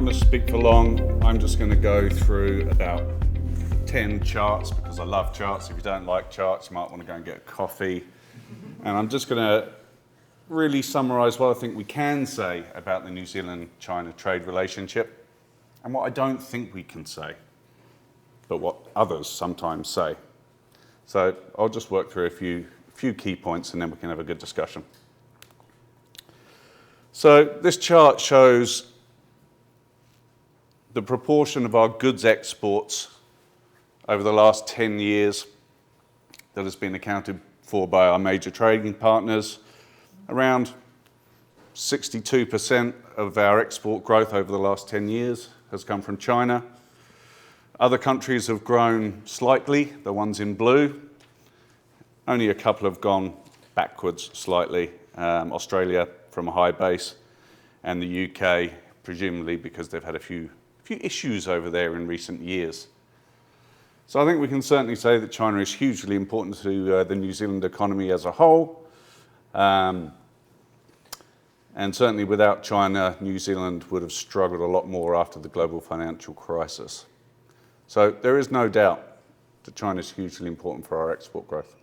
going to speak for long. I'm just going to go through about 10 charts because I love charts. If you don't like charts, you might want to go and get a coffee. And I'm just going to really summarise what I think we can say about the New Zealand-China trade relationship and what I don't think we can say, but what others sometimes say. So I'll just work through a few key points and then we can have a good discussion. So this chart shows the proportion of our goods exports over the last 10 years that has been accounted for by our major trading partners. Around 62% of our export growth over the last 10 years has come from China. Other countries have grown slightly, the ones in blue. Only a couple have gone backwards slightly. Australia from a high base, and the UK, presumably because they've had a few issues over there in recent years. So I think we can certainly say that China is hugely important to the New Zealand economy as a whole. And certainly without China, New Zealand would have struggled a lot more after the global financial crisis. So there is no doubt that China is hugely important for our export growth.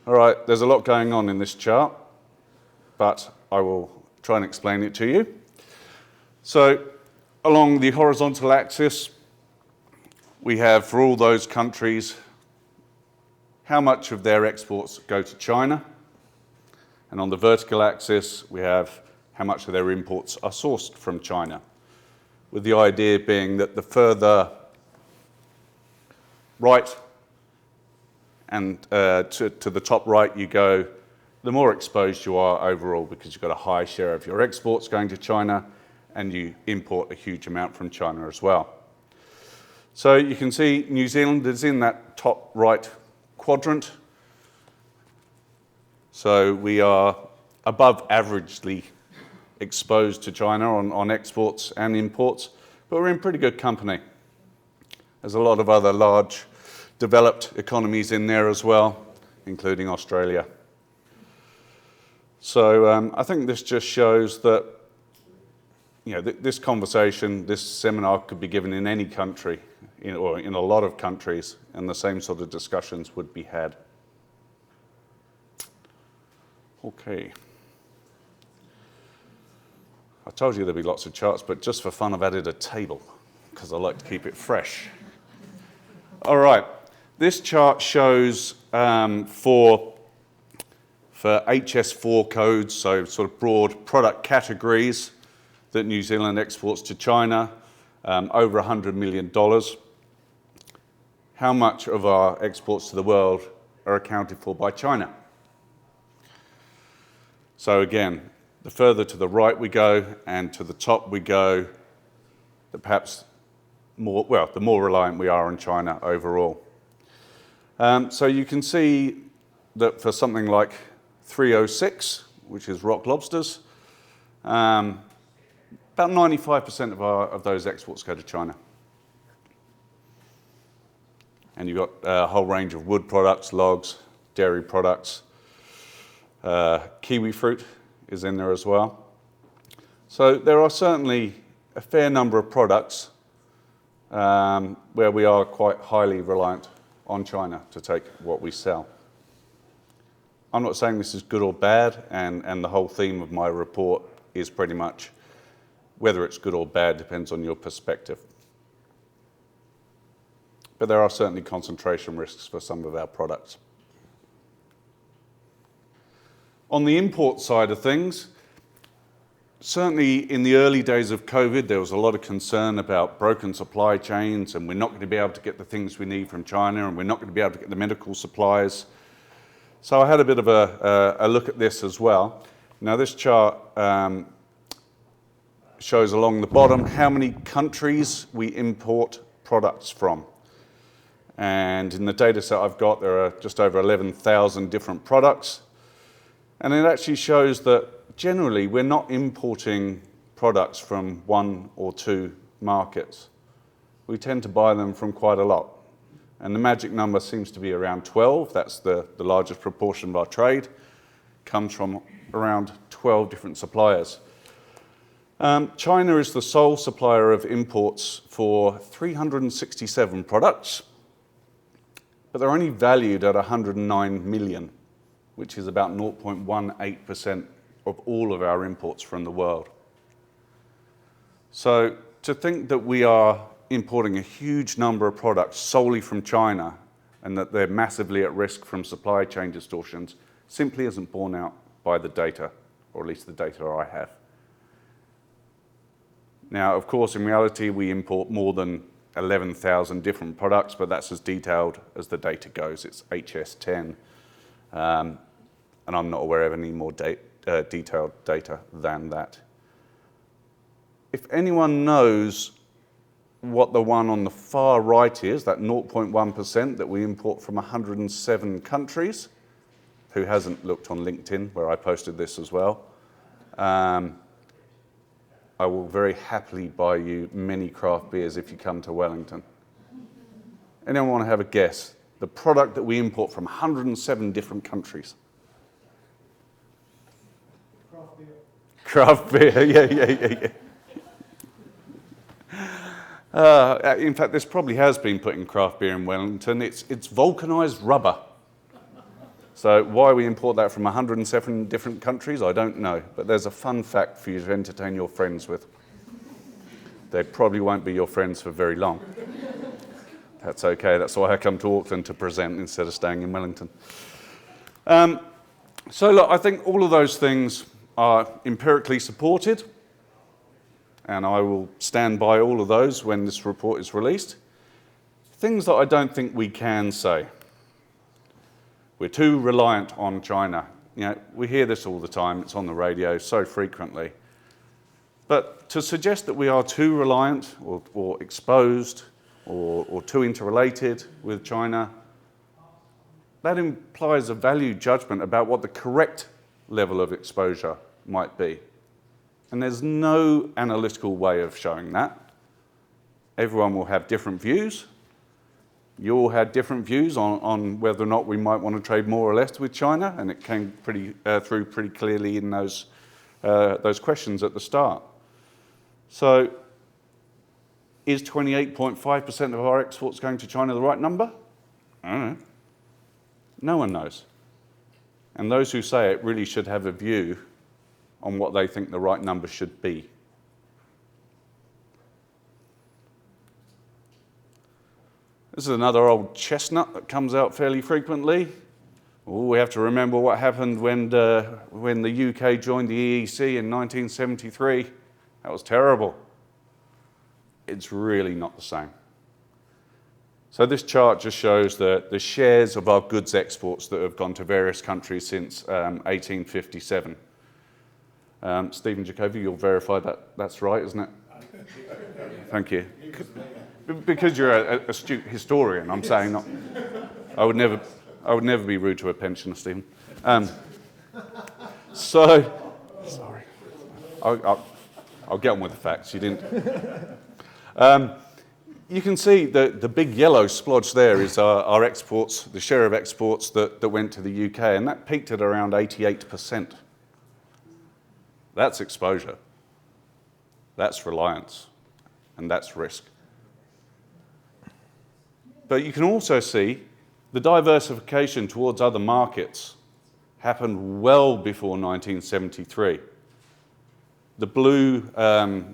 All right, there's a lot going on in this chart, but I will try and explain it to you. So along the horizontal axis, we have for all those countries how much of their exports go to China. And on the vertical axis, we have how much of their imports are sourced from China, with the idea being that the further right and to the top right you go, the more exposed you are overall because you've got a high share of your exports going to China and you import a huge amount from China as well. So you can see New Zealand is in that top right quadrant. So we are above averagely exposed to China on exports and imports, but we're in pretty good company. There's a lot of other large developed economies in there as well, including Australia. So I think this just shows that this conversation, this seminar could be given in any country, or in a lot of countries, and the same sort of discussions would be had. Okay. I told you there'd be lots of charts, but just for fun I've added a table, because I like to keep it fresh. All right. This chart shows for HS4 codes, so sort of broad product categories that New Zealand exports to China, over $100 million. How much of our exports to the world are accounted for by China? So again, the further to the right we go and to the top we go, the more reliant we are on China overall. So you can see that for something like 306, which is rock lobsters, about 95% of those exports go to China. And you've got a whole range of wood products, logs, dairy products. Kiwi fruit is in there as well. So there are certainly a fair number of products where we are quite highly reliant on China to take what we sell. I'm not saying this is good or bad, and the whole theme of my report is pretty much whether it's good or bad depends on your perspective. But there are certainly concentration risks for some of our products. On the import side of things, certainly in the early days of COVID, there was a lot of concern about broken supply chains and we're not going to be able to get the things we need from China and we're not going to be able to get the medical supplies. So I had a bit of a look at this as well. Now this chart shows along the bottom how many countries we import products from. And in the data set I've got, there are just over 11,000 different products. And it actually shows that generally we're not importing products from one or two markets. We tend to buy them from quite a lot. And the magic number seems to be around 12. That's the largest proportion of our trade. Comes from around 12 different suppliers. China is the sole supplier of imports for 367 products, but they're only valued at 109 million, which is about 0.18% of all of our imports from the world. So to think that we are importing a huge number of products solely from China and that they're massively at risk from supply chain distortions simply isn't borne out by the data, or at least the data I have. Now, of course, in reality, we import more than 11,000 different products, but that's as detailed as the data goes. It's HS10, and I'm not aware of any more detailed data than that. If anyone knows what the one on the far right is, that 0.1% that we import from 107 countries, who hasn't looked on LinkedIn, where I posted this as well, I will very happily buy you many craft beers if you come to Wellington. Anyone want to have a guess? The product that we import from 107 different countries. Craft beer. Craft beer, yeah. In fact, this probably has been put in craft beer in Wellington. It's vulcanized rubber. So why we import that from 107 different countries, I don't know. But there's a fun fact for you to entertain your friends with. They probably won't be your friends for very long. That's okay. That's why I come to Auckland to present instead of staying in Wellington. So look, I think all of those things are empirically supported, and I will stand by all of those when this report is released. Things that I don't think we can say. We're too reliant on China. You know, we hear this all the time. It's on the radio so frequently. But to suggest that we are too reliant or exposed or too interrelated with China, that implies a value judgment about what the correct level of exposure might be. And there's no analytical way of showing that. Everyone will have different views. You all had different views on whether or not we might want to trade more or less with China, and it came through pretty clearly in those questions at the start. So, is 28.5% of our exports going to China the right number? I don't know. No one knows. And those who say it really should have a view on what they think the right number should be. This is another old chestnut that comes out fairly frequently. We have to remember what happened when the UK joined the EEC in 1973. That was terrible. It's really not the same. So this chart just shows the shares of our goods exports that have gone to various countries since 1857. Stephen Jacobi, you'll verify that that's right, isn't it? Thank you. Because you're an astute historian, I'm saying not. I would never be rude to a pensioner, Stephen. Sorry. I'll get on with the facts. You didn't. You can see the big yellow splodge there is our exports, the share of exports that went to the UK, and that peaked at around 88%. That's exposure. That's reliance, and that's risk. But you can also see the diversification towards other markets happened well before 1973. The blue,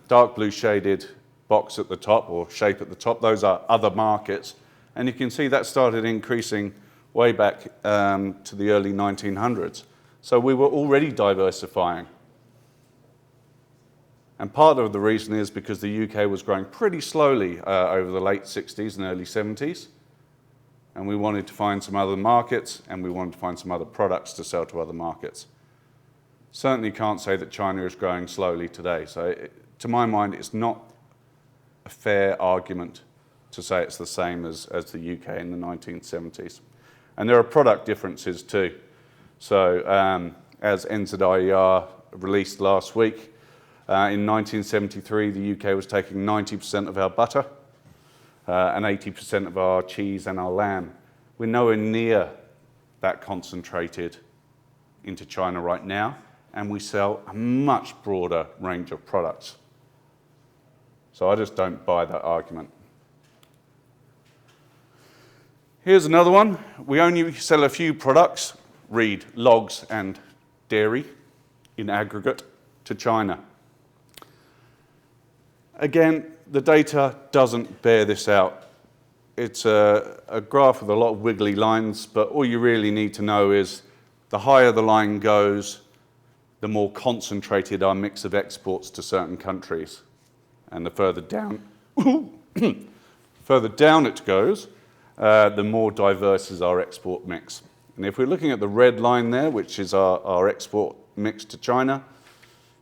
dark blue shaded box at the top, or shape at the top, those are other markets. And you can see that started increasing way back to the early 1900s. So we were already diversifying. And part of the reason is because the UK was growing pretty slowly over the late 60s and early 70s. And we wanted to find some other markets, and we wanted to find some other products to sell to other markets. Certainly can't say that China is growing slowly today. So to my mind, it's not a fair argument to say it's the same as the UK in the 1970s. And there are product differences too. So as NZIER released last week, in 1973, the UK was taking 90% of our butter and 80% of our cheese and our lamb. We're nowhere near that concentrated into China right now. and we sell a much broader range of products. So I just don't buy that argument. Here's another one. We only sell a few products, read logs and dairy, in aggregate to China. Again, the data doesn't bear this out. It's a graph with a lot of wiggly lines, but all you really need to know is the higher the line goes, the more concentrated our mix of exports to certain countries. And the further down, further down it goes, the more diverse is our export mix. And if we're looking at the red line there, which is our export mix to China,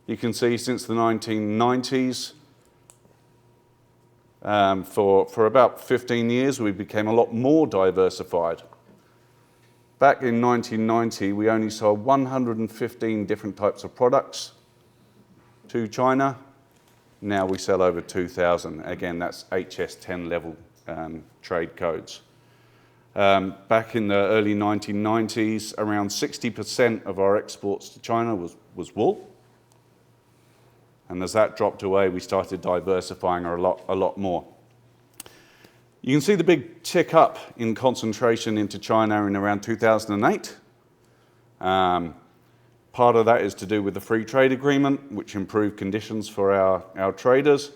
you can see since the 1990s, for about 15 years, we became a lot more diversified. Back in 1990, we only sold 115 different types of products to China. Now we sell over 2,000. Again, that's HS10 level trade codes. Back in the early 1990s, around 60% of our exports to China was wool. And as that dropped away, we started diversifying a lot more. You can see the big tick up in concentration into China in around 2008. Part of that is to do with the free trade agreement, which improved conditions for our traders.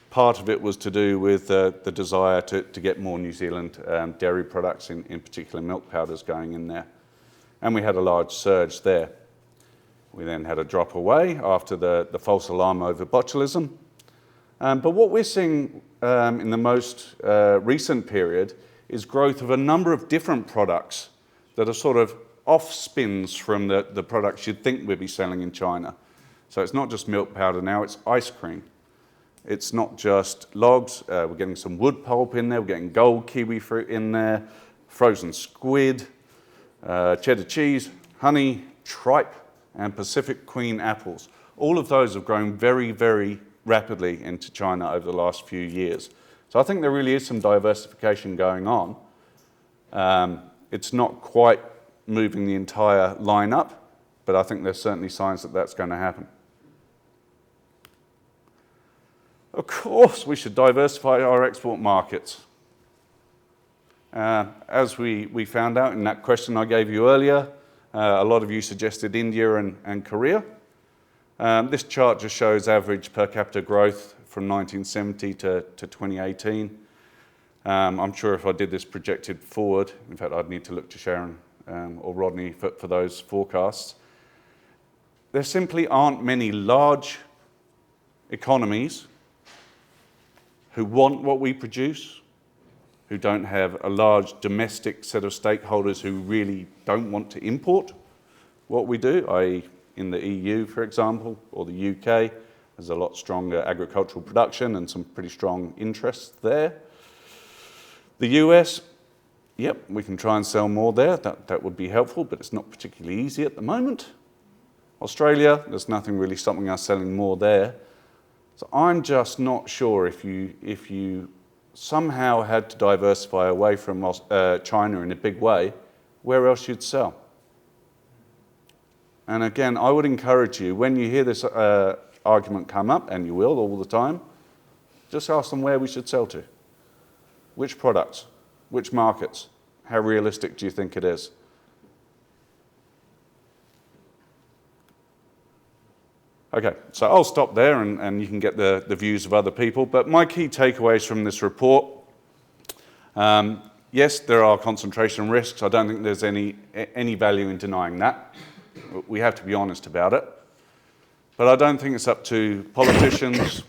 Part of it was to do with the desire to get more New Zealand dairy products, in particular milk powders, going in there. And we had a large surge there. We then had a drop away after the false alarm over botulism. But what we're seeing in the most recent period is growth of a number of different products that are sort of off spins from the products you'd think we'd be selling in China. So it's not just milk powder now, it's ice cream. It's not just logs, we're getting some wood pulp in there, we're getting gold kiwi fruit in there, frozen squid, cheddar cheese, honey, tripe, and Pacific Queen apples. All of those have grown very, very rapidly into China over the last few years. So I think there really is some diversification going on. It's not quite moving the entire line up, but I think there's certainly signs that that's going to happen. Of course, we should diversify our export markets. As we found out in that question I gave you earlier, a lot of you suggested India and Korea. This chart just shows average per capita growth from 1970 to 2018. I'm sure if I did this projected forward, in fact, I'd need to look to Sharon or Rodney for those forecasts. There simply aren't many large economies who want what we produce, who don't have a large domestic set of stakeholders who really don't want to import what we do, i.e. in the EU, for example, or the UK, there's a lot stronger agricultural production and some pretty strong interests there. The US, yep, we can try and sell more there. That would be helpful, but it's not particularly easy at the moment. Australia, there's nothing really stopping us selling more there. So I'm just not sure if you somehow had to diversify away from China in a big way, where else you'd sell. And again, I would encourage you, when you hear this argument come up, and you will all the time, just ask them where we should sell to. Which products? Which markets? How realistic do you think it is? Okay, so I'll stop there and you can get the views of other people. But my key takeaways from this report, yes, there are concentration risks. I don't think there's any value in denying that. We have to be honest about it. But I don't think it's up to politicians,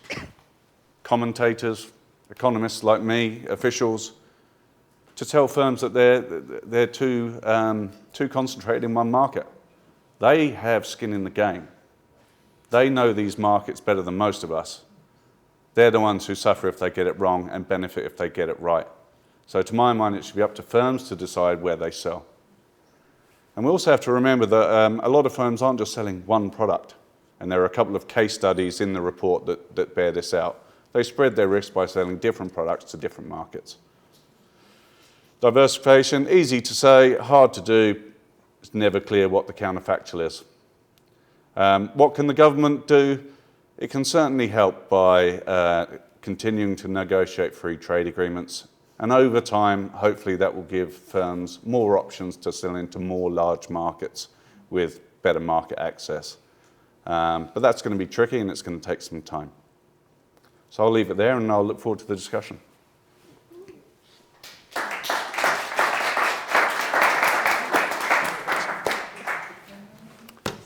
commentators, economists like me, officials, to tell firms that they're too concentrated in one market. They have skin in the game. They know these markets better than most of us. They're the ones who suffer if they get it wrong and benefit if they get it right. So to my mind, it should be up to firms to decide where they sell. And we also have to remember that a lot of firms aren't just selling one product. And there are a couple of case studies in the report that bear this out. They spread their risk by selling different products to different markets. Diversification, easy to say, hard to do. It's never clear what the counterfactual is. What can the government do? It can certainly help by continuing to negotiate free trade agreements, and over time, hopefully that will give firms more options to sell into more large markets with better market access. But that's going to be tricky and it's going to take some time. So I'll leave it there and I'll look forward to the discussion. I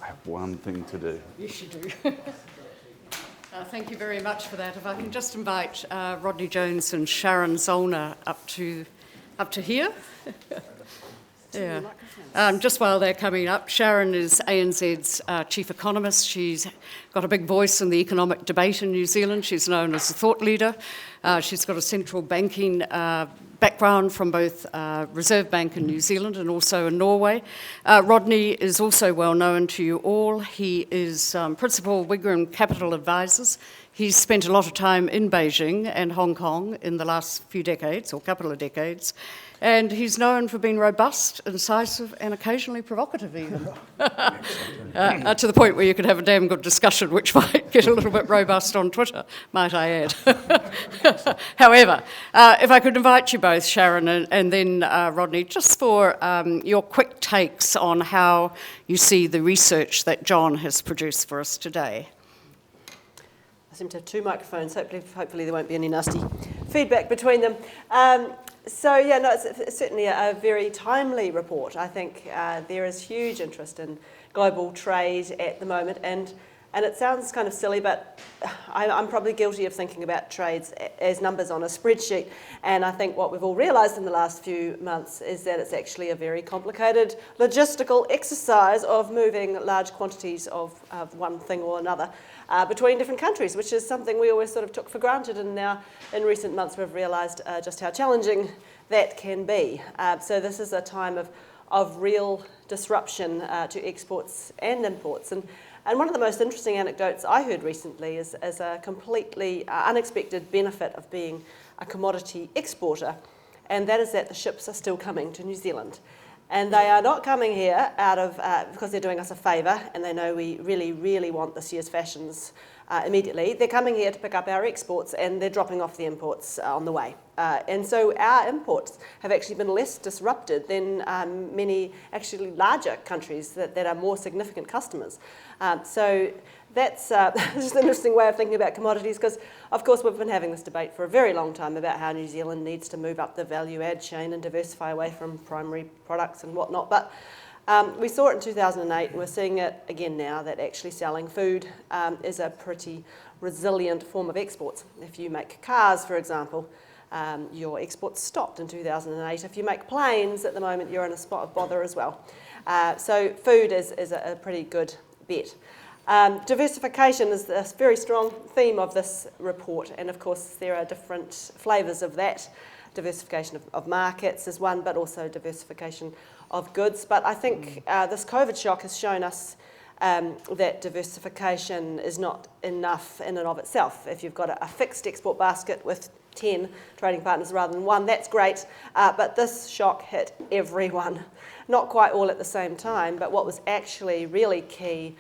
have one thing to do. Yes, you do. Thank you very much for that. If I can just invite Rodney Jones and Sharon Zollner up to here. Yeah. Just while they're coming up, Sharon is ANZ's chief economist. She's got a big voice in the economic debate in New Zealand. She's known as a thought leader. She's got a central banking background from both Reserve Bank in New Zealand and also in Norway. Rodney is also well known to you all. He is Principal Wigram Capital Advisors. He's spent a lot of time in Beijing and Hong Kong in the last few decades, or couple of decades, and he's known for being robust, incisive, and occasionally provocative even. To the point where you could have a damn good discussion, which might get a little bit robust on Twitter, might I add. However, if I could invite you both, Sharon and then Rodney, just for your quick takes on how you see the research that John has produced for us today. I seem to have two microphones. Hopefully there won't be any nasty feedback between them. It's certainly a very timely report. I think there is huge interest in global trade at the moment, and it sounds kind of silly, but I'm probably guilty of thinking about trades as numbers on a spreadsheet, and I think what we've all realised in the last few months is that it's actually a very complicated logistical exercise of moving large quantities of one thing or another between different countries, which is something we always sort of took for granted, and now in recent months we've realised just how challenging that can be. So this is a time of real disruption to exports and imports. And one of the most interesting anecdotes I heard recently is a completely unexpected benefit of being a commodity exporter, and that is that the ships are still coming to New Zealand. And they are not coming here out of because they're doing us a favour and they know we really, really want this year's fashions immediately. They're coming here to pick up our exports and they're dropping off the imports on the way. And so our imports have actually been less disrupted than many actually larger countries that are more significant customers. So that's just an interesting way of thinking about commodities, because of course we've been having this debate for a very long time about how New Zealand needs to move up the value add chain and diversify away from primary products and whatnot. But we saw it in 2008 and we're seeing it again now, that actually selling food is a pretty resilient form of exports. If you make cars, for example, your exports stopped in 2008. If you make planes, at the moment you're in a spot of bother as well. So food is a pretty good bet. Diversification is a very strong theme of this report, and of course there are different flavours of that. Diversification of markets is one, but also diversification of goods. But I think this COVID shock has shown us that diversification is not enough in and of itself. If you've got a fixed export basket with 10 trading partners rather than one, that's great, but this shock hit everyone. Not quite all at the same time, but what was actually really key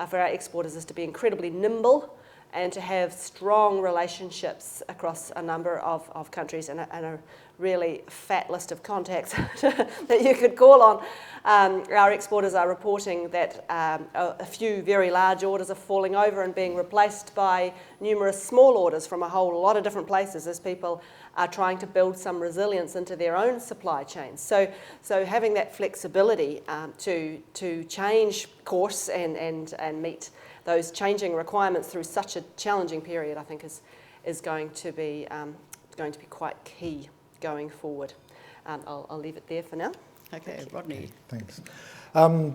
for our exporters is to be incredibly nimble and to have strong relationships across a number of countries and a really fat list of contacts that you could call on. Our exporters are reporting that a few very large orders are falling over and being replaced by numerous small orders from a whole lot of different places as people are trying to build some resilience into their own supply chains. So having that flexibility to change course and meet those changing requirements through such a challenging period, I think is going to be quite key going forward. I'll leave it there for now. Okay, Rodney. Thanks.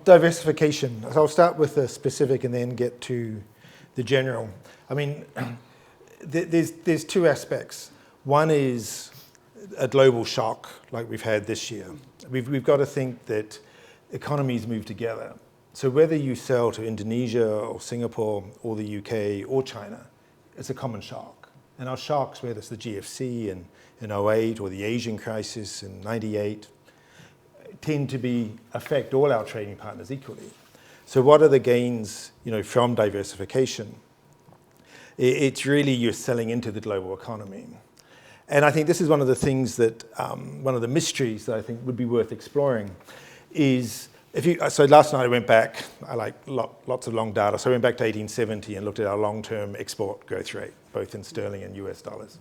Diversification. So I'll start with the specific and then get to the general. I mean, there's two aspects. One is a global shock like we've had this year. We've got to think that economies move together. So whether you sell to Indonesia or Singapore or the UK or China, it's a common shock. And our shocks, whether it's the GFC in 2008 or the Asian crisis in 98, tend to affect all our trading partners equally. So what are the gains, from diversification? It's really you're selling into the global economy. And I think this is one of the things that, one of the mysteries that I think would be worth exploring is, so last night I went back, I like lots of long data, so I went back to 1870 and looked at our long-term export growth rate, both in sterling and US dollars.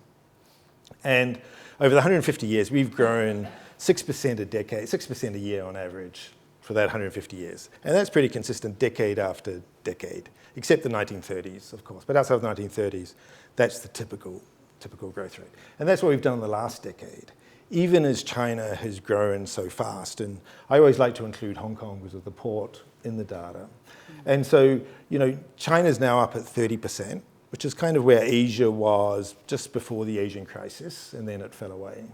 And over the 150 years, we've grown 6% a decade, 6% a year on average for that 150 years. And that's pretty consistent decade after decade, except the 1930s, of course. But outside of the 1930s, that's the typical growth rate. And that's what we've done in the last decade, even as China has grown so fast. And I always like to include Hong Kong because of the port in the data. And so, China's now up at 30%, which is kind of where Asia was just before the Asian crisis, and then it fell away.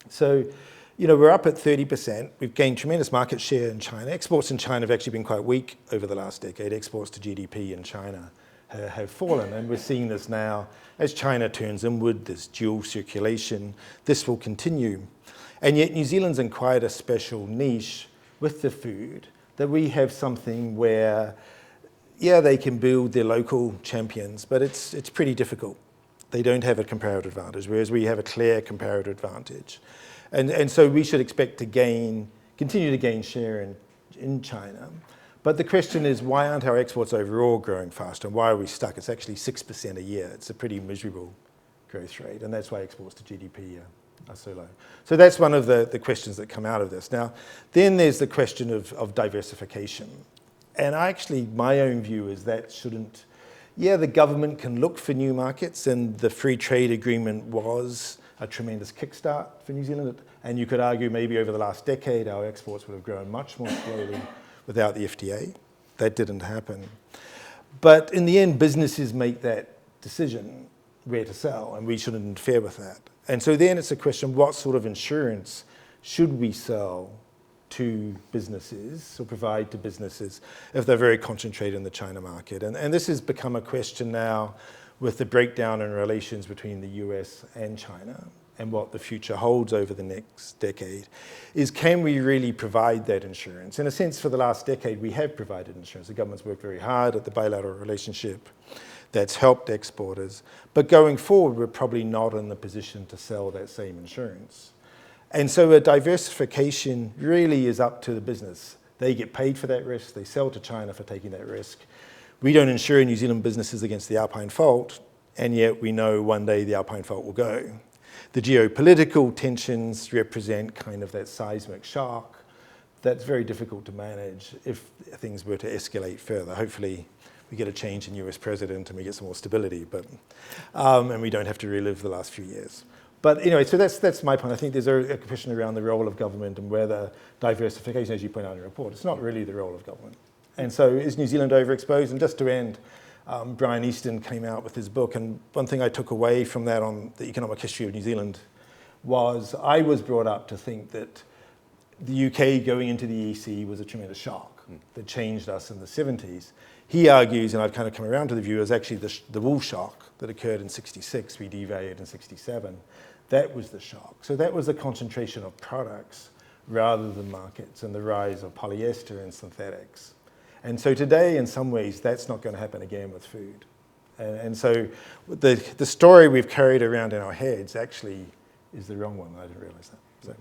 So, we're up at 30%. We've gained tremendous market share in China. Exports in China have actually been quite weak over the last decade. Exports to GDP in China have fallen, and we're seeing this now as China turns inward, this dual circulation, this will continue. And yet New Zealand's in quite a special niche with the food, that we have something where, they can build their local champions, but it's pretty difficult. They don't have a comparative advantage, whereas we have a clear comparative advantage. And so we should expect to continue to gain share in China. But the question is, why aren't our exports overall growing faster? And why are we stuck? It's actually 6% a year. It's a pretty miserable growth rate. And that's why exports to GDP are so low. So that's one of the questions that come out of this. Now, then there's the question of diversification. And my own view is that shouldn't, the government can look for new markets, and the free trade agreement was a tremendous kickstart for New Zealand. And you could argue maybe over the last decade, our exports would have grown much more slowly without the FTA. That didn't happen. But in the end, businesses make that decision where to sell, and we shouldn't interfere with that. And so then it's a question, what sort of insurance should we sell to businesses or provide to businesses if they're very concentrated in the China market? And this has become a question now with the breakdown in relations between the US and China, and what the future holds over the next decade, is can we really provide that insurance? In a sense, for the last decade, we have provided insurance. The government's worked very hard at the bilateral relationship that's helped exporters. But going forward, we're probably not in the position to sell that same insurance. And so a diversification really is up to the business. They get paid for that risk. They sell to China for taking that risk. We don't insure New Zealand businesses against the Alpine Fault, and yet we know one day the Alpine Fault will go. The geopolitical tensions represent kind of that seismic shock that's very difficult to manage if things were to escalate further. Hopefully we get a change in US president and we get some more stability, but and we don't have to relive the last few years. But anyway, so that's my point. I think there's a question around the role of government and whether diversification, as you point out in your report, it's not really the role of government. And so is New Zealand overexposed? And just to end, Brian Easton came out with his book, and one thing I took away from that on the economic history of New Zealand was I was brought up to think that the UK going into the EC was a tremendous shock that changed us in the 70s. He argues, and I've kind of come around to the view, is actually the wool shock that occurred in 66, we devalued in 67. That was the shock. So that was the concentration of products rather than markets, and the rise of polyester and synthetics. And so today, in some ways, that's not going to happen again with food. And so the story we've carried around in our heads actually is the wrong one. I didn't realize that. So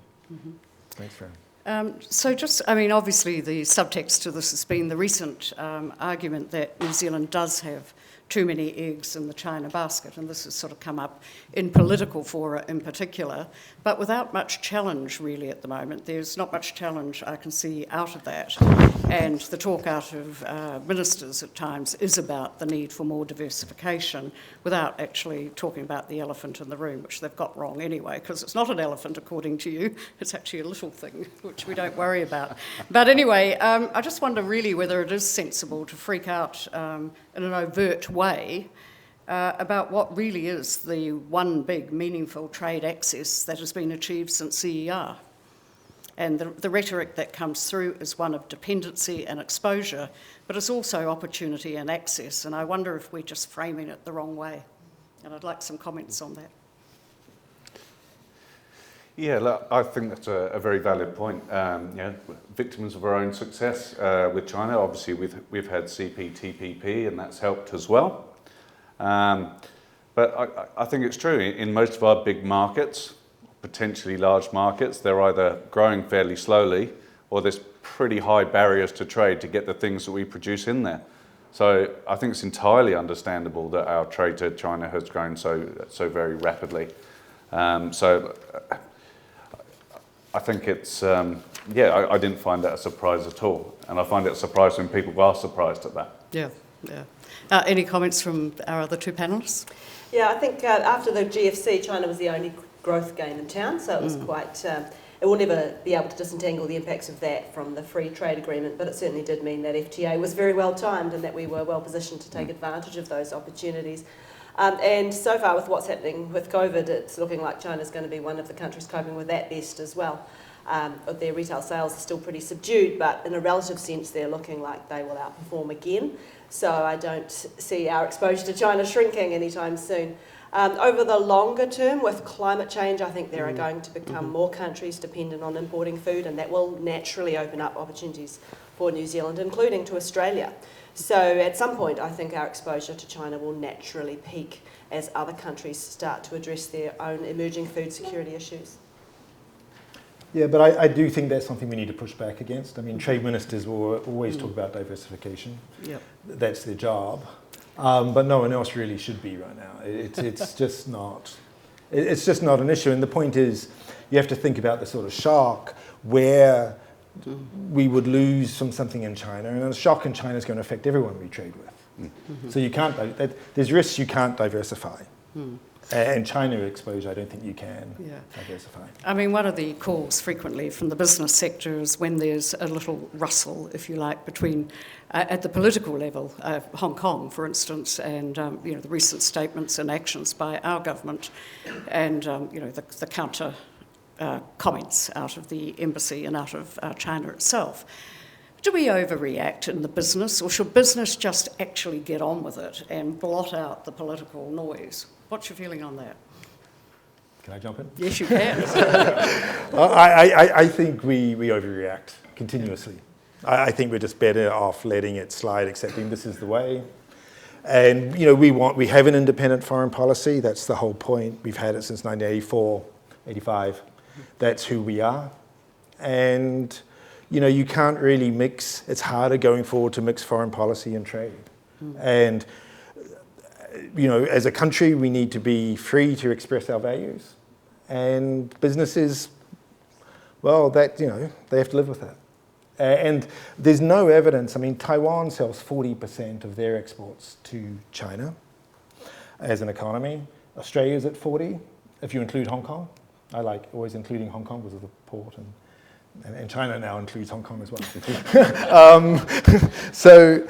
thanks, Fran. Obviously the subtext to this has been the recent argument that New Zealand does have too many eggs in the China basket, and this has sort of come up in political fora in particular, but without much challenge really at the moment. There's not much challenge I can see out of that, and the talk out of ministers at times is about the need for more diversification without actually talking about the elephant in the room, which they've got wrong anyway, because it's not an elephant according to you, it's actually a little thing, which we don't worry about. But anyway, I just wonder really whether it is sensible to freak out in an overt way about what really is the one big meaningful trade access that has been achieved since CER. And the rhetoric that comes through is one of dependency and exposure, but it's also opportunity and access, and I wonder if we're just framing it the wrong way. And I'd like some comments on that. Yeah, look, I think that's a very valid point. Victims of our own success with China. Obviously, we've had CPTPP, and that's helped as well. But I think it's true. In most of our big markets, potentially large markets, they're either growing fairly slowly, or there's pretty high barriers to trade to get the things that we produce in there. So I think it's entirely understandable that our trade to China has grown so very rapidly. So I think it's, I didn't find that a surprise at all. And I find it a surprise when people are surprised at that. Yeah. Any comments from our other two panellists? Yeah, I think after the GFC, China was the only growth game in town, so it was quite, it will never be able to disentangle the impacts of that from the free trade agreement, but it certainly did mean that FTA was very well timed and that we were well positioned to take advantage of those opportunities. And so far with what's happening with COVID, it's looking like China's going to be one of the countries coping with that best as well. Their retail sales are still pretty subdued, but in a relative sense, they're looking like they will outperform again. So I don't see our exposure to China shrinking anytime soon. Over the longer term, with climate change, I think there are going to become more countries dependent on importing food, and that will naturally open up opportunities for New Zealand, including to Australia. So at some point, I think our exposure to China will naturally peak as other countries start to address their own emerging food security issues. Yeah, but I do think that's something we need to push back against. I mean, trade ministers will always talk about diversification. Yep. That's their job. But no one else really should be right now. It's just not. It's just not an issue. And the point is, you have to think about the sort of shock where we would lose from something in China, and a shock in China is going to affect everyone we trade with. Mm-hmm. So you can't. There's risks you can't diversify. And China exposure, I don't think you can diversify. I mean, one of the calls frequently from the business sector is when there's a little rustle, if you like, between, at the political level, Hong Kong, for instance, and the recent statements and actions by our government, and the counter comments out of the embassy and out of China itself. Do we overreact in the business, or should business just actually get on with it and blot out the political noise? What's your feeling on that? Can I jump in? Yes, you can. I think we overreact continuously. I think we're just better off letting it slide, accepting this is the way. And we have an independent foreign policy. That's the whole point. We've had it since 1984, 85. That's who we are. And you can't really mix. It's harder going forward to mix foreign policy and trade. And as a country, we need to be free to express our values, and businesses, well, they have to live with that. And there's no evidence. I mean, Taiwan sells 40% of their exports to China as an economy. Australia's at 40, if you include Hong Kong. I like always including Hong Kong because of the port, and China now includes Hong Kong as well. So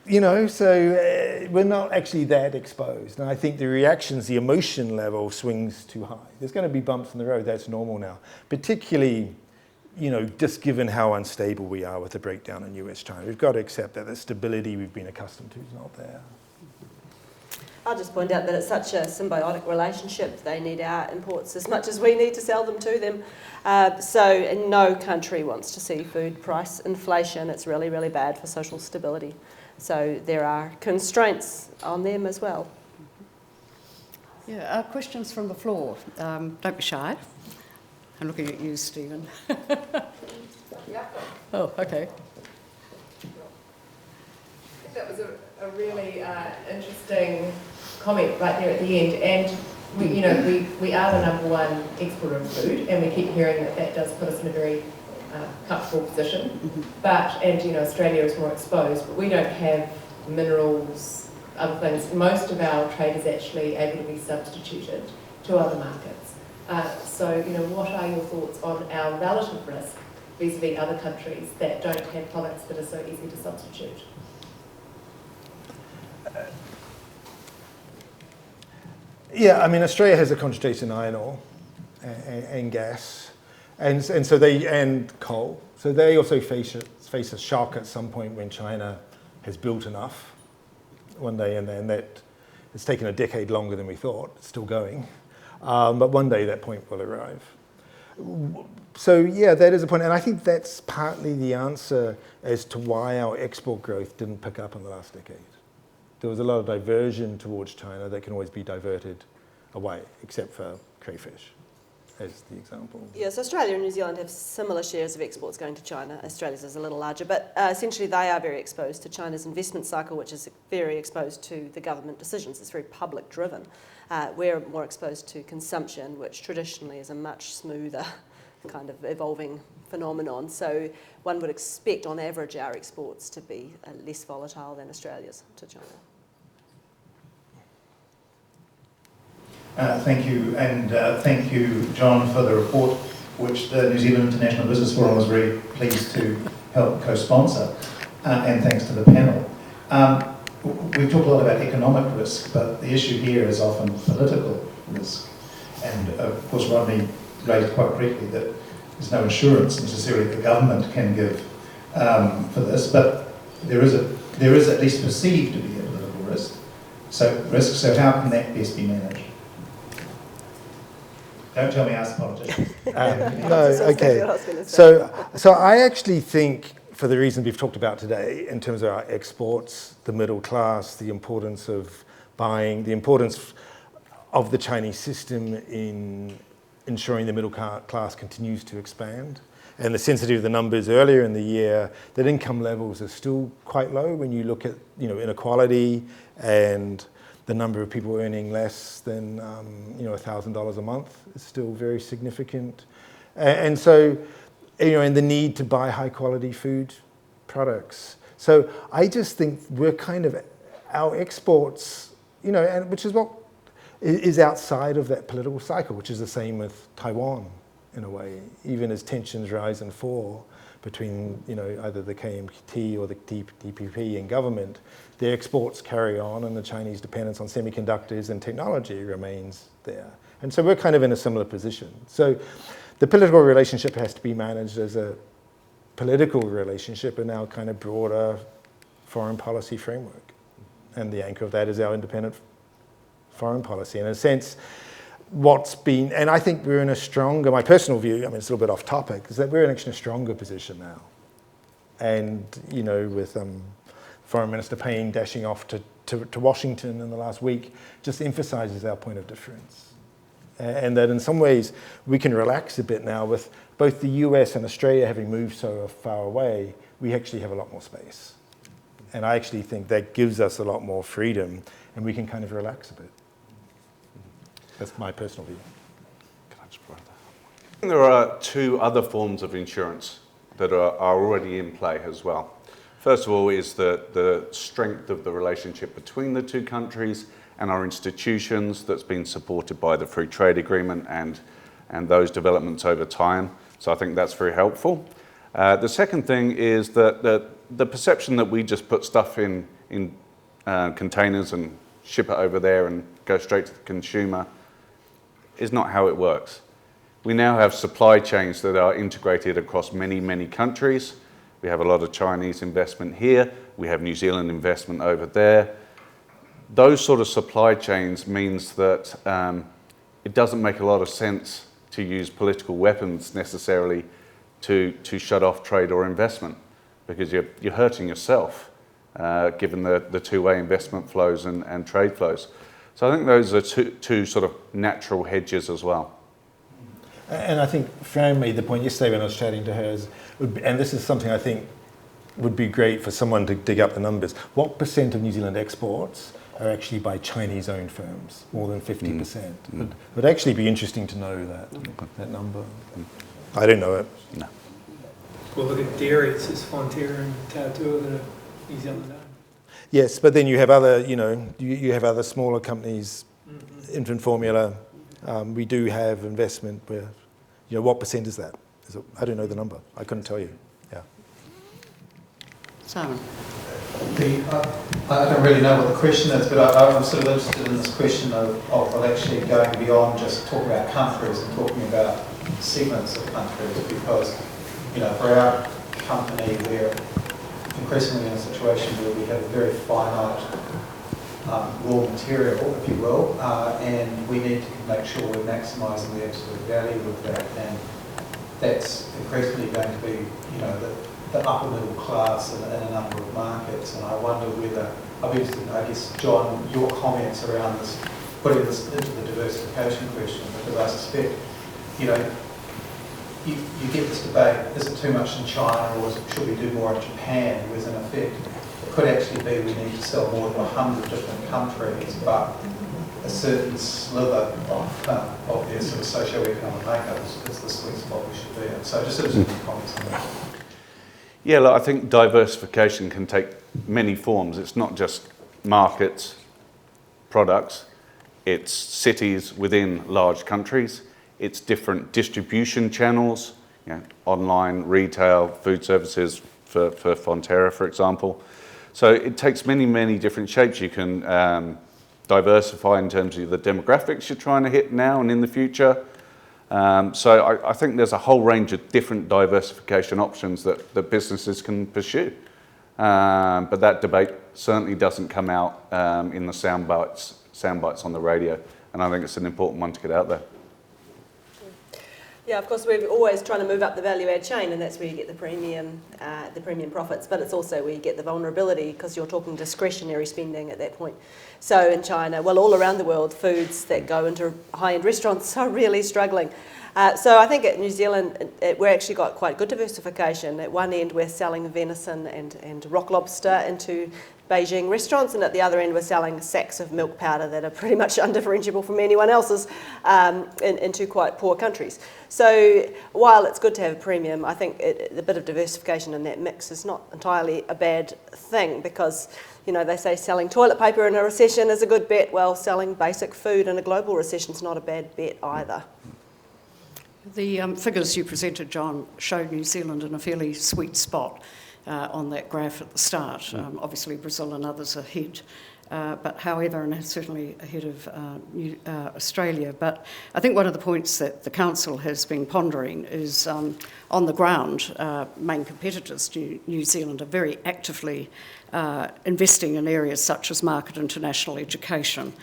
we're not actually that exposed. And I think the reactions, the emotion level swings too high. There's going to be bumps in the road. That's normal now. Particularly, just given how unstable we are with the breakdown in US-China. We've got to accept that the stability we've been accustomed to is not there. I'll just point out that it's such a symbiotic relationship. They need our imports as much as we need to sell them to them. So no country wants to see food price inflation. It's really, really bad for social stability. So there are constraints on them as well. Yeah, questions from the floor. Don't be shy. I'm looking at you, Stephen. Yeah. Oh, okay. I think that was a really interesting comment right there at the end. And we are the number one exporter of food, and we keep hearing that does put us in a very comfortable position. And Australia is more exposed, but we don't have minerals, other things. Most of our trade is actually able to be substituted to other markets. So what are your thoughts on our relative risk vis-a-vis other countries that don't have products that are so easy to substitute? Yeah, I mean, Australia has a concentration in iron ore and gas, and coal. So they also face a shock at some point when China has built enough one day, and that it's taken a decade longer than we thought. It's still going, but one day that point will arrive. So yeah, that is a point, and I think that's partly the answer as to why our export growth didn't pick up in the last decade. There was a lot of diversion towards China that can always be diverted away, except for crayfish, as the example. Yes, Australia and New Zealand have similar shares of exports going to China. Australia's is a little larger, but essentially they are very exposed to China's investment cycle, which is very exposed to the government decisions. It's very public driven. We're more exposed to consumption, which traditionally is a much smoother kind of evolving phenomenon. So one would expect on average our exports to be less volatile than Australia's to China. Thank you, and thank you, John, for the report, which the New Zealand International Business Forum was very pleased to help co-sponsor, and thanks to the panel. We've talked a lot about economic risk, but the issue here is often political risk. And of course, Rodney raised quite correctly that there's no assurance necessarily the government can give for this, but there is at least perceived to be a political risk. So how can that best be managed? Don't tell me ask the politicians. No, okay. So I actually think, for the reason we've talked about today, in terms of our exports, the middle class, the importance of buying, the importance of the Chinese system in ensuring the middle class continues to expand, and the sensitivity of the numbers earlier in the year, that income levels are still quite low when you look at inequality and the number of people earning less than $1,000 a month is still very significant, and so and the need to buy high quality food products. So I just think we're kind of our exports, and which is what is outside of that political cycle, which is the same with Taiwan in a way. Even as tensions rise and fall between either the KMT or the DPP and government, their exports carry on, and the Chinese dependence on semiconductors and technology remains there. And so we're kind of in a similar position. So the political relationship has to be managed as a political relationship in our kind of broader foreign policy framework. And the anchor of that is our independent foreign policy. In a sense, and I think we're in a stronger, my personal view, it's a little bit off topic, is that we're in actually a stronger position now. And, with Foreign Minister Payne dashing off to Washington in the last week, just emphasizes our point of difference. And that in some ways we can relax a bit now with both the US and Australia having moved so far away, we actually have a lot more space. And I actually think that gives us a lot more freedom, and we can kind of relax a bit. That's my personal view. Can I just borrow that? There are two other forms of insurance that are already in play as well. First of all is the strength of the relationship between the two countries and our institutions that's been supported by the Free Trade Agreement and those developments over time. So I think that's very helpful. The second thing is that the perception that we just put stuff in containers and ship it over there and go straight to the consumer is not how it works. We now have supply chains that are integrated across many, many countries. We have a lot of Chinese investment here. We have New Zealand investment over there. Those sort of supply chains means that it doesn't make a lot of sense to use political weapons necessarily to shut off trade or investment, because you're hurting yourself given the two-way investment flows and trade flows. So I think those are two sort of natural hedges as well. And I think Fran made the point yesterday when I was chatting to her, and this is something I think would be great for someone to dig up the numbers. What percent of New Zealand exports are actually by Chinese-owned firms? More than 50%. It would actually be interesting to know that number. I don't know it. No. Well, look at dairy. It says Fonterra and Tatua that are New Zealand owned. Yes, but then you have other, you have other smaller companies, infant formula. We do have investment where, what percent is that? I don't know the number. I couldn't tell you. Yeah. Simon. I don't really know what the question is, but I'm sort of interested in this question of actually going beyond just talking about countries and talking about segments of countries, because, for our company, we're increasingly in a situation where we have a very finite raw material, if you will, and we need to make sure we're maximising the absolute value of that. And that's increasingly going to be, you know, the upper middle class in a number of markets. And I wonder whether, I'd be interested, I guess, John, your comments around this, putting this into the diversification question, because I suspect, you know, you get this debate, is it too much in China or should we do more in Japan? Whereas in effect, it could actually be we need to sell more to 100 different countries, but a certain sliver of their sort of socio-economic makeup is the sweet spot we should be in. So just interested in comments on that. Yeah, look, I think diversification can take many forms. It's not just markets, products, it's cities within large countries, it's different distribution channels, you know, online, retail, food services for Fonterra, for example. So it takes many, many different shapes. You can diversify in terms of the demographics you're trying to hit now and in the future. So I think there's a whole range of different diversification options that businesses can pursue. But that debate certainly doesn't come out in the sound bites on the radio, and I think it's an important one to get out there. Yeah, of course, we're always trying to move up the value add chain, and that's where you get the premium profits, but it's also where you get the vulnerability, because you're talking discretionary spending at that point. So in China, well, all around the world, foods that go into high-end restaurants are really struggling. So I think at New Zealand, we're actually got quite good diversification. At one end, we're selling venison and rock lobster into Beijing restaurants, and at the other end we're selling sacks of milk powder that are pretty much undifferentiable from anyone else's into quite poor countries. So while it's good to have a premium, I think the bit of diversification in that mix is not entirely a bad thing, because, you know, they say selling toilet paper in a recession is a good bet. Well, selling basic food in a global recession is not a bad bet either. The figures you presented, John, showed New Zealand in a fairly sweet spot on that graph at the start. Obviously, Brazil and others ahead, but however, and certainly ahead of Australia. But I think one of the points that the Council has been pondering is on the ground, main competitors to New Zealand are very actively investing in areas such as market international education.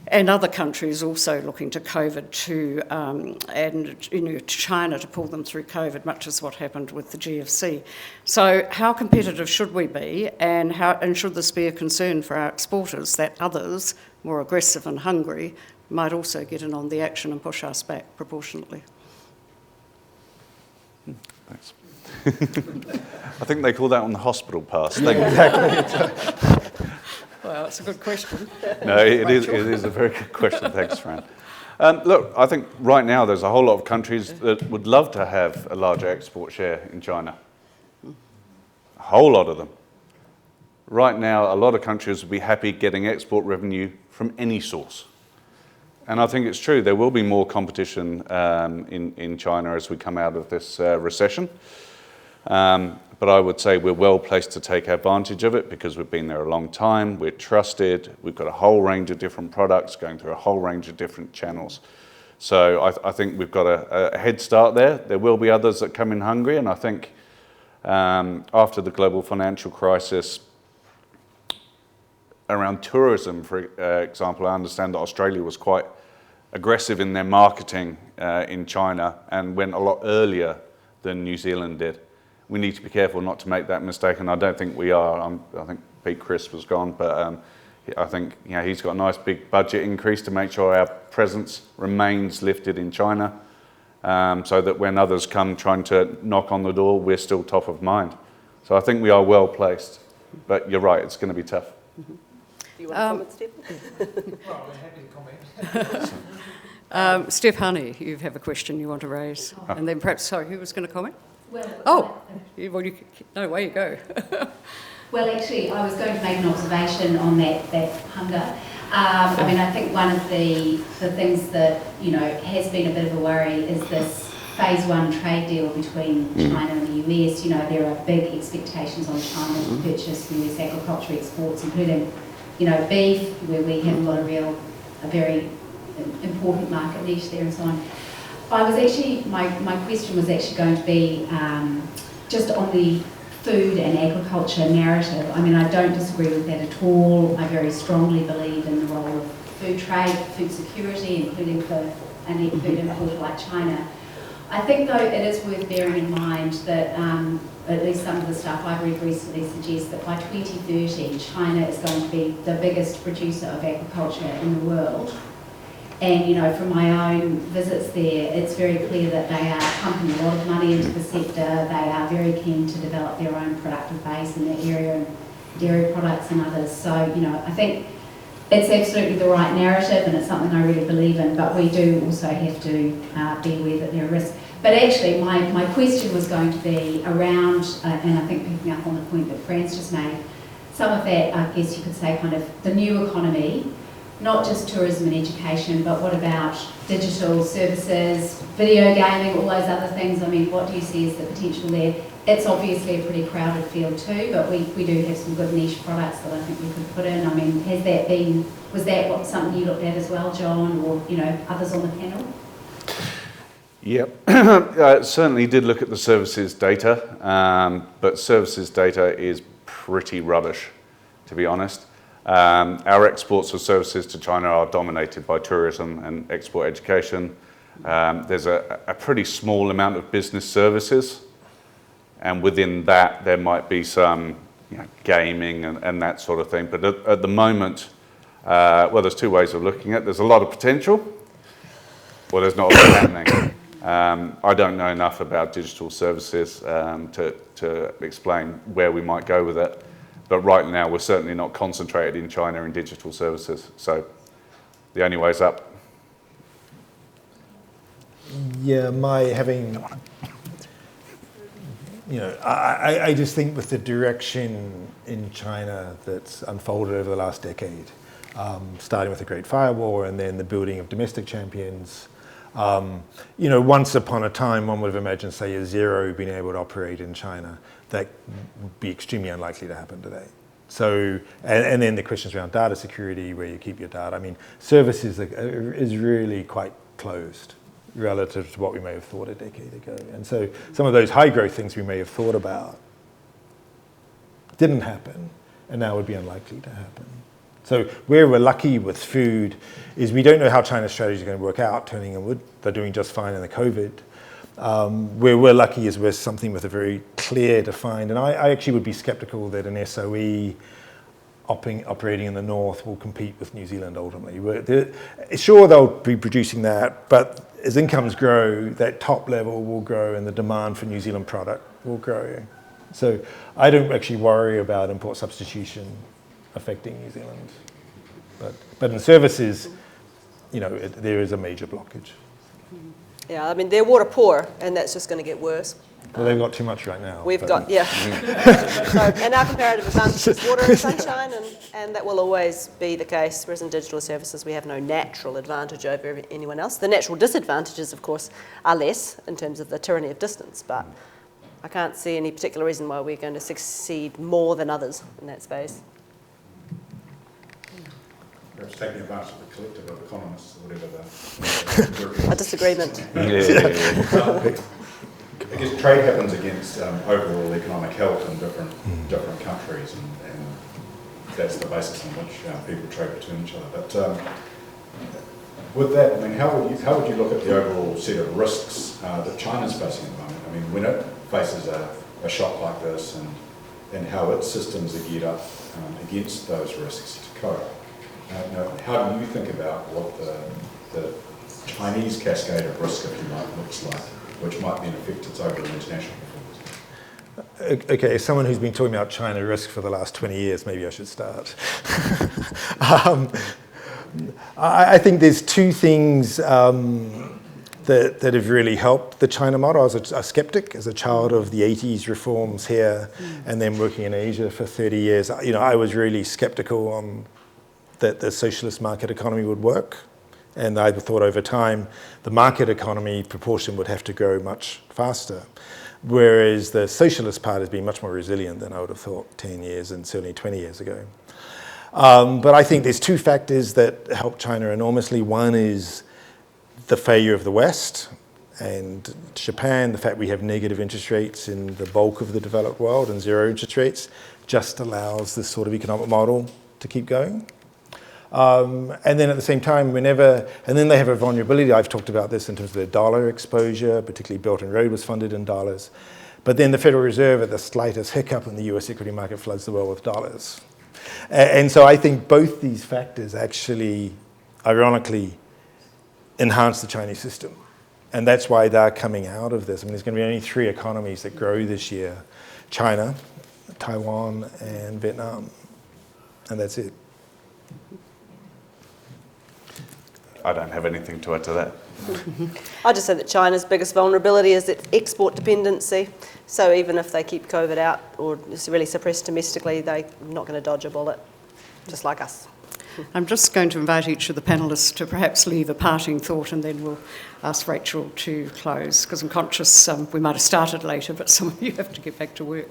And other countries also looking to COVID and to China to pull them through COVID, much as what happened with the GFC. So how competitive should we be, and should this be a concern for our exporters that others, more aggressive and hungry, might also get in on the action and push us back proportionately? Thanks. I think they call that on the hospital pass. Exactly. Well, it's a good question. No, it is a very good question. Thanks, Fran. Look, I think right now there's a whole lot of countries that would love to have a larger export share in China. A whole lot of them. Right now, a lot of countries would be happy getting export revenue from any source. And I think it's true, there will be more competition in China as we come out of this recession. But I would say we're well placed to take advantage of it because we've been there a long time, we're trusted, we've got a whole range of different products going through a whole range of different channels. So I think we've got a head start there. There will be others that come in hungry, and I think after the global financial crisis, around tourism, for example, I understand that Australia was quite aggressive in their marketing in China and went a lot earlier than New Zealand did. We need to be careful not to make that mistake, and I don't think we are. I think Pete Crisp was gone, but I think he's got a nice big budget increase to make sure our presence remains lifted in China, so that when others come trying to knock on the door, we're still top of mind. So I think we are well placed, but you're right, it's going to be tough. Do you want to comment, Steph? Well, I'm happy to comment. Steph Honey, you have a question you want to raise, and then perhaps, sorry, who was going to comment? Well, No, way you go. Well, actually, I was going to make an observation on that hunger. I mean, I think one of the things that, has been a bit of a worry is this phase one trade deal between China and the US. There are big expectations on China to purchase US agriculture exports, including, beef, where we have got a very important market niche there and so on. My question was actually going to be just on the food and agriculture narrative. I mean, I don't disagree with that at all. I very strongly believe in the role of food trade, food security, including for a net food importer like China. I think, though, it is worth bearing in mind that at least some of the stuff I've read recently suggests that by 2030, China is going to be the biggest producer of agriculture in the world. And, you know, from my own visits there, it's very clear that they are pumping a lot of money into the sector. They are very keen to develop their own productive base in that area, dairy products and others. So, you know, I think it's absolutely the right narrative and it's something I really believe in, but we do also have to be aware that there are risks. But actually, my question was going to be around, and I think picking up on the point that Fran's just made, some of that, I guess you could say, kind of the new economy, not just tourism and education, but what about digital services, video gaming, all those other things? I mean, what do you see as the potential there? It's obviously a pretty crowded field too, but we do have some good niche products that I think we could put in. I mean, was that something you looked at as well, John, or, you know, others on the panel? Yep, I certainly did look at the services data, but services data is pretty rubbish, to be honest. Our exports of services to China are dominated by tourism and export education. There's a pretty small amount of business services, and within that there might be some, you know, gaming and that sort of thing. But at the moment, well, there's two ways of looking at it. There's a lot of potential, well, there's not a lot happening. I don't know enough about digital services to explain where we might go with it. But right now, we're certainly not concentrated in China in digital services. So the only way's up. Yeah, I just think with the direction in China that's unfolded over the last decade, starting with the Great Firewall and then the building of domestic champions, you know, once upon a time, one would have imagined, say, a Zero being able to operate in China. That would be extremely unlikely to happen today. So, and then the questions around data security, where you keep your data. I mean, services is really quite closed relative to what we may have thought a decade ago. And so some of those high growth things we may have thought about didn't happen, and now would be unlikely to happen. So where we're lucky with food is we don't know how China's strategy is going to work out, turning in wood. They're doing just fine in the COVID. Where we're lucky is with something with a very clear, defined, and I actually would be skeptical that an SOE operating in the north will compete with New Zealand ultimately. Sure, they'll be producing that, but as incomes grow, that top level will grow and the demand for New Zealand product will grow. So I don't actually worry about import substitution affecting New Zealand. But in services, you know, there is a major blockage. Yeah, I mean, they're water poor, and that's just going to get worse. Well, they've got too much right now. We've got, yeah. So, and our comparative advantage is water and sunshine, and that will always be the case, whereas in digital services we have no natural advantage over anyone else. The natural disadvantages, of course, are less in terms of the tyranny of distance, but I can't see any particular reason why we're going to succeed more than others in that space. Perhaps taking advantage of the collective of economists, or whatever A disagreement. I guess trade happens against overall economic health in different countries, and that's the basis on which people trade between each other. But with that, I mean, how would you look at the overall set of risks that China's facing at the moment? I mean, when it faces a shock like this, and how its systems are geared up against those risks to cope. How do you think about what the Chinese cascade of risk, if you like, looks like, which might then affect its overall international performance? Okay, as someone who's been talking about China risk for the last 20 years, maybe I should start. I think there's two things that have really helped the China model. I was a skeptic as a child of the 80s reforms here, and then working in Asia for 30 years. You know, I was really skeptical on that the socialist market economy would work. And I thought over time, the market economy proportion would have to grow much faster. Whereas the socialist part has been much more resilient than I would have thought 10 years and certainly 20 years ago. But I think there's two factors that help China enormously. One is the failure of the West and Japan, the fact we have negative interest rates in the bulk of the developed world and zero interest rates just allows this sort of economic model to keep going. And then at the same time, and then they have a vulnerability. I've talked about this in terms of their dollar exposure, particularly Belt and Road was funded in dollars. But then the Federal Reserve, at the slightest hiccup in the US equity market, floods the world with dollars. And so I think both these factors actually, ironically, enhance the Chinese system. And that's why they're coming out of this. I mean, there's going to be only 3 economies that grow this year: China, Taiwan, and Vietnam. And that's it. I don't have anything to add to that. I just say that China's biggest vulnerability is its export dependency. So even if they keep COVID out or it's really suppressed domestically, they're not going to dodge a bullet, just like us. I'm just going to invite each of the panellists to perhaps leave a parting thought, and then we'll ask Rachel to close, because I'm conscious we might have started later, but some of you have to get back to work.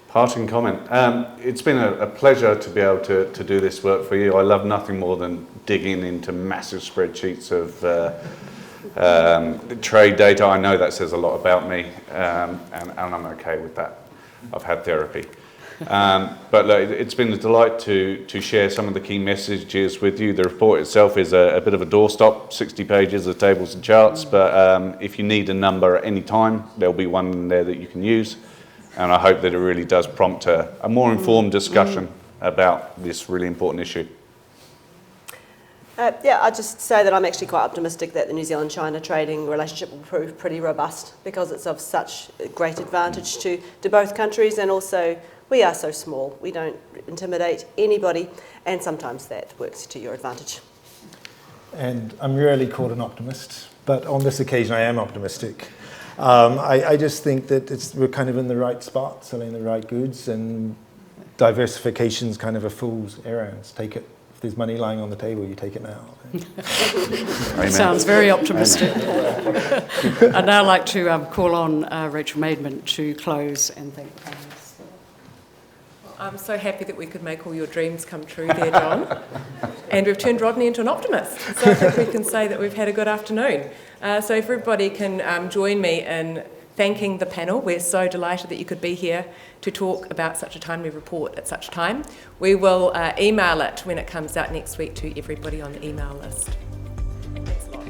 Parting comment. It's been a pleasure to be able to do this work for you. I love nothing more than digging into massive spreadsheets of trade data. I know that says a lot about me, and I'm okay with that. I've had therapy. But look, it's been a delight to share some of the key messages with you. The report itself is a bit of a doorstop, 60 pages of tables and charts, but if you need a number at any time, there'll be one in there that you can use. And I hope that it really does prompt a more informed discussion about this really important issue. I'd just say that I'm actually quite optimistic that the New Zealand-China trading relationship will prove pretty robust, because it's of such great advantage to both countries, and also we are so small. We don't intimidate anybody, and sometimes that works to your advantage. And I'm rarely called an optimist, but on this occasion I am optimistic. I just think that we're kind of in the right spot, selling the right goods, and diversification's kind of a fool's errand. Take it. If there's money lying on the table, you take it now. That sounds very optimistic. I'd now like to call on Rachel Maidman to close and thank the panellists. I'm so happy that we could make all your dreams come true there, John. And we've turned Rodney into an optimist. So I think we can say that we've had a good afternoon. So if everybody can join me in thanking the panel. We're so delighted that you could be here to talk about such a timely report at such a time. We will email it when it comes out next week to everybody on the email list. Thanks a lot.